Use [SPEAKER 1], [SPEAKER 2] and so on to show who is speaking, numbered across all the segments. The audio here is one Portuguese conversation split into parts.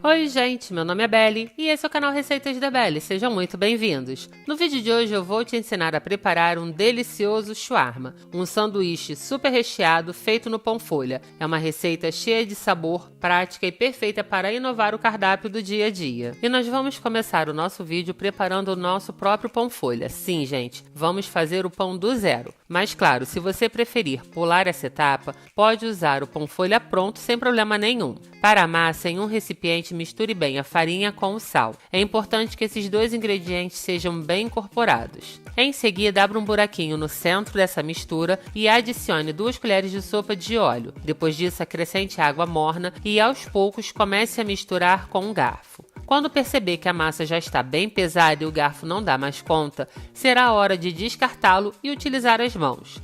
[SPEAKER 1] Oi gente, meu nome é Belly e esse é o canal Receitas da Belly, sejam muito bem-vindos. No vídeo de hoje eu vou te ensinar a preparar um delicioso shawarma, um sanduíche super recheado feito no pão folha. É uma receita cheia de sabor, prática e perfeita para inovar o cardápio do dia a dia. E nós vamos começar o nosso vídeo preparando o nosso próprio pão folha. Sim gente, vamos fazer o pão do zero. Mas claro, se você preferir pular essa etapa, pode usar o pão folha pronto sem problema nenhum. Para a massa, em um recipiente, misture bem a farinha com o sal. É importante que esses dois ingredientes sejam bem incorporados. Em seguida, abra um buraquinho no centro dessa mistura e adicione 2 colheres de sopa de óleo. Depois disso, acrescente água morna e aos poucos comece a misturar com um garfo. Quando perceber que a massa já está bem pesada e o garfo não dá mais conta, será a hora de descartá-lo e utilizar as mãos.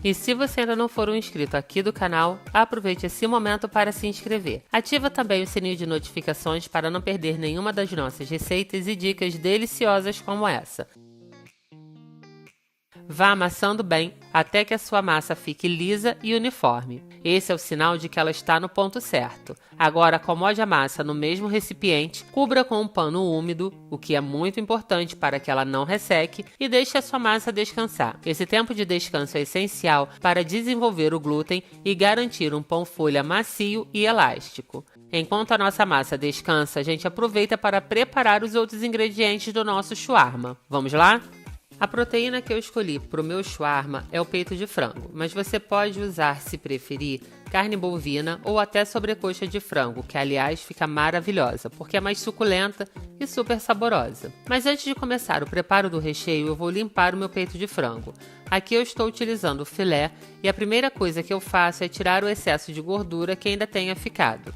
[SPEAKER 1] E se você ainda não for um inscrito aqui do canal, aproveite esse momento para se inscrever. Ativa também o sininho de notificações para não perder nenhuma das nossas receitas e dicas deliciosas como essa. Vá amassando bem até que a sua massa fique lisa e uniforme. Esse é o sinal de que ela está no ponto certo. Agora acomode a massa no mesmo recipiente, cubra com um pano úmido, o que é muito importante para que ela não resseque, e deixe a sua massa descansar. Esse tempo de descanso é essencial para desenvolver o glúten e garantir um pão folha macio e elástico. Enquanto a nossa massa descansa, a gente aproveita para preparar os outros ingredientes do nosso shawarma. Vamos lá? A proteína que eu escolhi para o meu shawarma é o peito de frango, mas você pode usar, se preferir, carne bovina ou até sobrecoxa de frango, que aliás fica maravilhosa, porque é mais suculenta e super saborosa. Mas antes de começar o preparo do recheio, eu vou limpar o meu peito de frango. Aqui eu estou utilizando o filé e a primeira coisa que eu faço é tirar o excesso de gordura que ainda tenha ficado.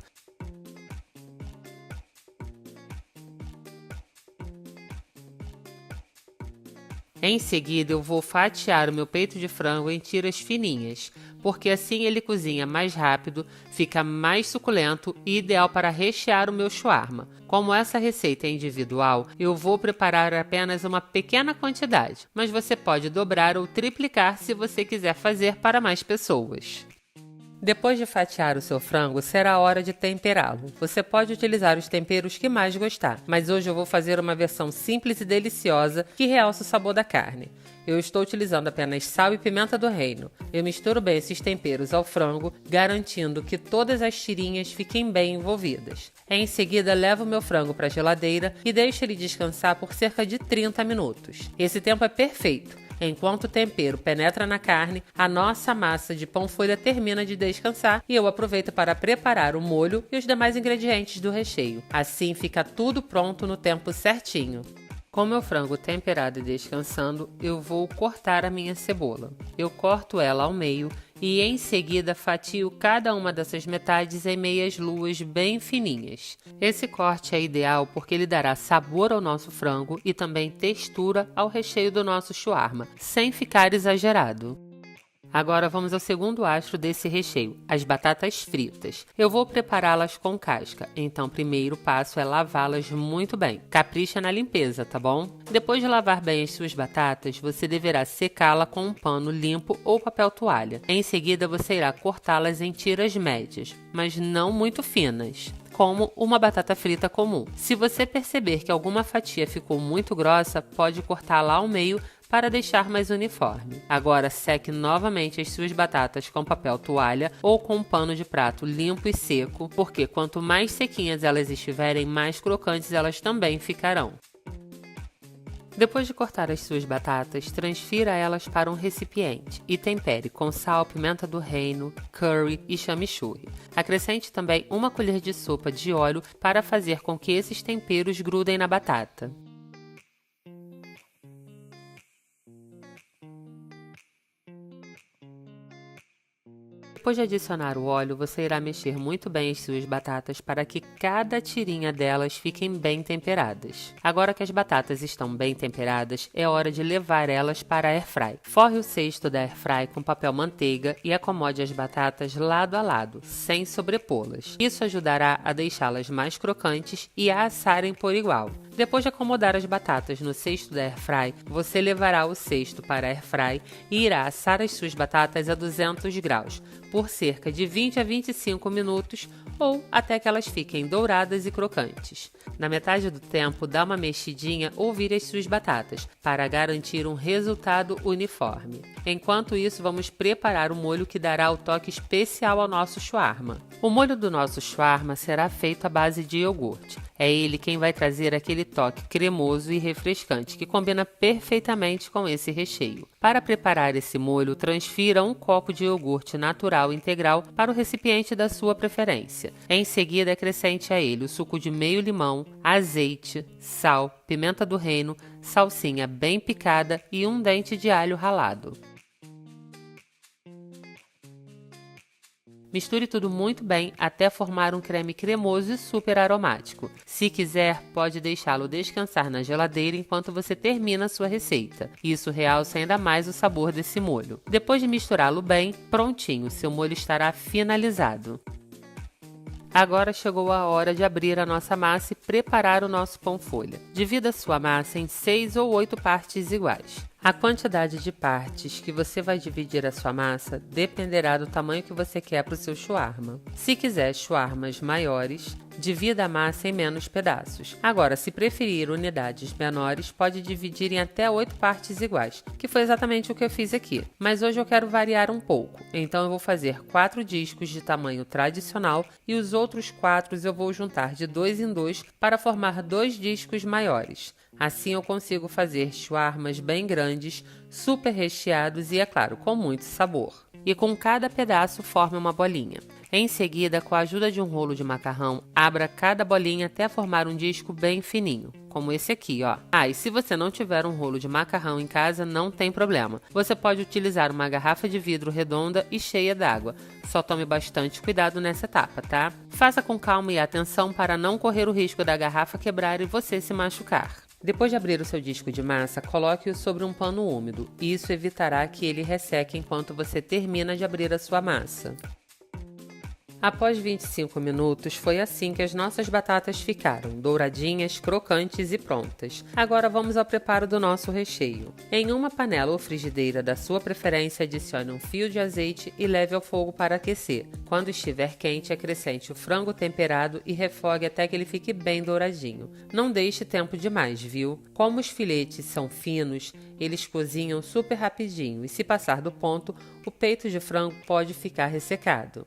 [SPEAKER 1] Em seguida, eu vou fatiar o meu peito de frango em tiras fininhas, porque assim ele cozinha mais rápido, fica mais suculento e ideal para rechear o meu shawarma. Como essa receita é individual, eu vou preparar apenas uma pequena quantidade, mas você pode dobrar ou triplicar se você quiser fazer para mais pessoas. Depois de fatiar o seu frango, será a hora de temperá-lo. Você pode utilizar os temperos que mais gostar, mas hoje eu vou fazer uma versão simples e deliciosa que realça o sabor da carne. Eu estou utilizando apenas sal e pimenta do reino. Eu misturo bem esses temperos ao frango, garantindo que todas as tirinhas fiquem bem envolvidas. Em seguida, levo o meu frango para a geladeira e deixo ele descansar por cerca de 30 minutos. Esse tempo é perfeito. Enquanto o tempero penetra na carne, a nossa massa de pão folha termina de descansar e eu aproveito para preparar o molho e os demais ingredientes do recheio. Assim fica tudo pronto no tempo certinho. Com meu frango temperado e descansando, eu vou cortar a minha cebola. Eu corto ela ao meio e em seguida fatio cada uma dessas metades em meias luas bem fininhas. Esse corte é ideal porque ele dará sabor ao nosso frango e também textura ao recheio do nosso shawarma, sem ficar exagerado. Agora vamos ao segundo astro desse recheio, as batatas fritas. Eu vou prepará-las com casca, então o primeiro passo é lavá-las muito bem. Capricha na limpeza, tá bom? Depois de lavar bem as suas batatas, você deverá secá-la com um pano limpo ou papel toalha. Em seguida, você irá cortá-las em tiras médias, mas não muito finas, como uma batata frita comum. Se você perceber que alguma fatia ficou muito grossa, pode cortá-la ao meio para deixar mais uniforme. Agora seque novamente as suas batatas com papel toalha ou com um pano de prato limpo e seco, porque quanto mais sequinhas elas estiverem, mais crocantes elas também ficarão. Depois de cortar as suas batatas, transfira elas para um recipiente e tempere com sal, pimenta do reino, curry e chimichurri. Acrescente também 1 colher de sopa de óleo para fazer com que esses temperos grudem na batata. Depois de adicionar o óleo, você irá mexer muito bem as suas batatas para que cada tirinha delas fiquem bem temperadas. Agora que as batatas estão bem temperadas, é hora de levar elas para a airfry. Forre o cesto da airfry com papel manteiga e acomode as batatas lado a lado, sem sobrepô-las. Isso ajudará a deixá-las mais crocantes e a assarem por igual. Depois de acomodar as batatas no cesto da airfry, você levará o cesto para a airfry e irá assar as suas batatas a 200 graus, por cerca de 20 a 25 minutos ou até que elas fiquem douradas e crocantes. Na metade do tempo, dá uma mexidinha ou vire as suas batatas, para garantir um resultado uniforme. Enquanto isso, vamos preparar o molho que dará o toque especial ao nosso shawarma. O molho do nosso shawarma será feito à base de iogurte. É ele quem vai trazer aquele toque cremoso e refrescante que combina perfeitamente com esse recheio. Para preparar esse molho, transfira um copo de iogurte natural integral para o recipiente da sua preferência. Em seguida, acrescente a ele o suco de meio limão, azeite, sal, pimenta do reino, salsinha bem picada e um dente de alho ralado. Misture tudo muito bem até formar um creme cremoso e super aromático. Se quiser, pode deixá-lo descansar na geladeira enquanto você termina a sua receita. Isso realça ainda mais o sabor desse molho. Depois de misturá-lo bem, prontinho, seu molho estará finalizado. Agora chegou a hora de abrir a nossa massa e preparar o nosso pão folha. Divida sua massa em 6 ou 8 partes iguais. A quantidade de partes que você vai dividir a sua massa dependerá do tamanho que você quer para o seu shawarma. Se quiser shawarmas maiores, divida a massa em menos pedaços. Agora, se preferir unidades menores, pode dividir em até 8 partes iguais, que foi exatamente o que eu fiz aqui. Mas hoje eu quero variar um pouco, então eu vou fazer 4 discos de tamanho tradicional e os outros 4 eu vou juntar de 2 em 2 para formar 2 discos maiores. Assim eu consigo fazer shawarmas bem grandes, super recheados e, é claro, com muito sabor. E com cada pedaço forme uma bolinha. Em seguida, com a ajuda de um rolo de macarrão, abra cada bolinha até formar um disco bem fininho, como esse aqui, ó. E se você não tiver um rolo de macarrão em casa, não tem problema. Você pode utilizar uma garrafa de vidro redonda e cheia d'água. Só tome bastante cuidado nessa etapa, tá? Faça com calma e atenção para não correr o risco da garrafa quebrar e você se machucar. Depois de abrir o seu disco de massa, coloque-o sobre um pano úmido. Isso evitará que ele resseque enquanto você termina de abrir a sua massa. Após 25 minutos, foi assim que as nossas batatas ficaram, douradinhas, crocantes e prontas. Agora vamos ao preparo do nosso recheio. Em uma panela ou frigideira da sua preferência, adicione um fio de azeite e leve ao fogo para aquecer. Quando estiver quente, acrescente o frango temperado e refogue até que ele fique bem douradinho. Não deixe tempo demais, viu? Como os filetes são finos, eles cozinham super rapidinho e se passar do ponto, o peito de frango pode ficar ressecado.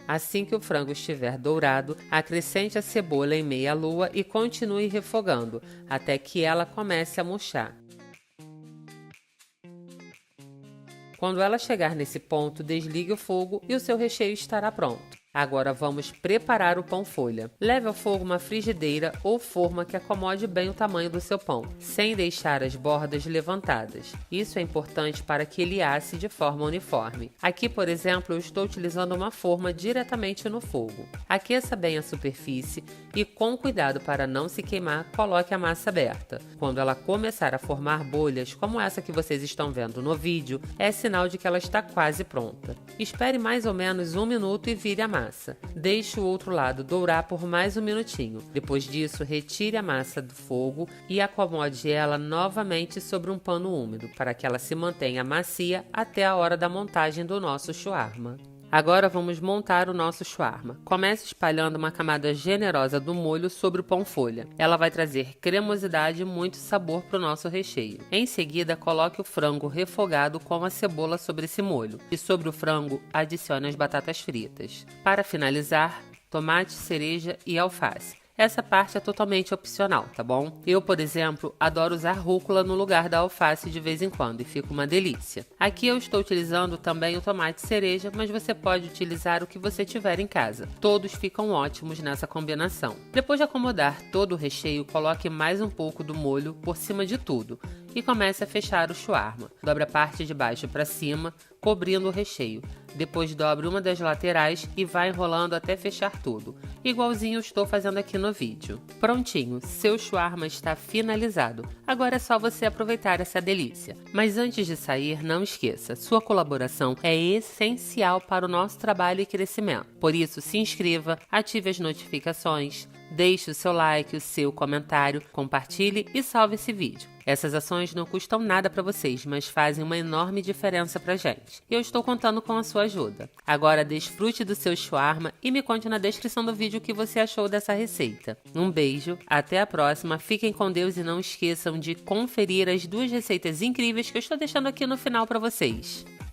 [SPEAKER 1] Assim que o frango estiver dourado, acrescente a cebola em meia lua e continue refogando, até que ela comece a murchar. Quando ela chegar nesse ponto, desligue o fogo e o seu recheio estará pronto. Agora vamos preparar o pão folha. Leve ao fogo uma frigideira ou forma que acomode bem o tamanho do seu pão, sem deixar as bordas levantadas. Isso é importante para que ele asse de forma uniforme. Aqui, por exemplo, eu estou utilizando uma forma diretamente no fogo. Aqueça bem a superfície e, com cuidado para não se queimar, coloque a massa aberta. Quando ela começar a formar bolhas, como essa que vocês estão vendo no vídeo, é sinal de que ela está quase pronta. Espere mais ou menos 1 minuto e vire a massa. Deixe o outro lado dourar por mais 1 minutinho. Depois disso, retire a massa do fogo e acomode ela novamente sobre um pano úmido, para que ela se mantenha macia até a hora da montagem do nosso shawarma. Agora vamos montar o nosso shawarma. Comece espalhando uma camada generosa do molho sobre o pão folha. Ela vai trazer cremosidade e muito sabor para o nosso recheio. Em seguida, coloque o frango refogado com a cebola sobre esse molho. E sobre o frango, adicione as batatas fritas. Para finalizar, tomate, cereja e alface. Essa parte é totalmente opcional, tá bom? Eu, por exemplo, adoro usar rúcula no lugar da alface de vez em quando e fica uma delícia. Aqui eu estou utilizando também o tomate cereja, mas você pode utilizar o que você tiver em casa. Todos ficam ótimos nessa combinação. Depois de acomodar todo o recheio, coloque mais um pouco do molho por cima de tudo e comece a fechar o shawarma. Dobre a parte de baixo para cima, cobrindo o recheio. Depois dobre uma das laterais e vá enrolando até fechar tudo, igualzinho eu estou fazendo aqui no vídeo. Prontinho, seu shawarma está finalizado. Agora é só você aproveitar essa delícia. Mas antes de sair, não esqueça, sua colaboração é essencial para o nosso trabalho e crescimento. Por isso, se inscreva, ative as notificações, Deixe o seu like, o seu comentário, compartilhe e salve esse vídeo. Essas ações não custam nada para vocês, mas fazem uma enorme diferença pra gente. E eu estou contando com a sua ajuda. Agora desfrute do seu shawarma e me conte na descrição do vídeo o que você achou dessa receita. Um beijo, até a próxima, fiquem com Deus e não esqueçam de conferir as 2 receitas incríveis que eu estou deixando aqui no final para vocês.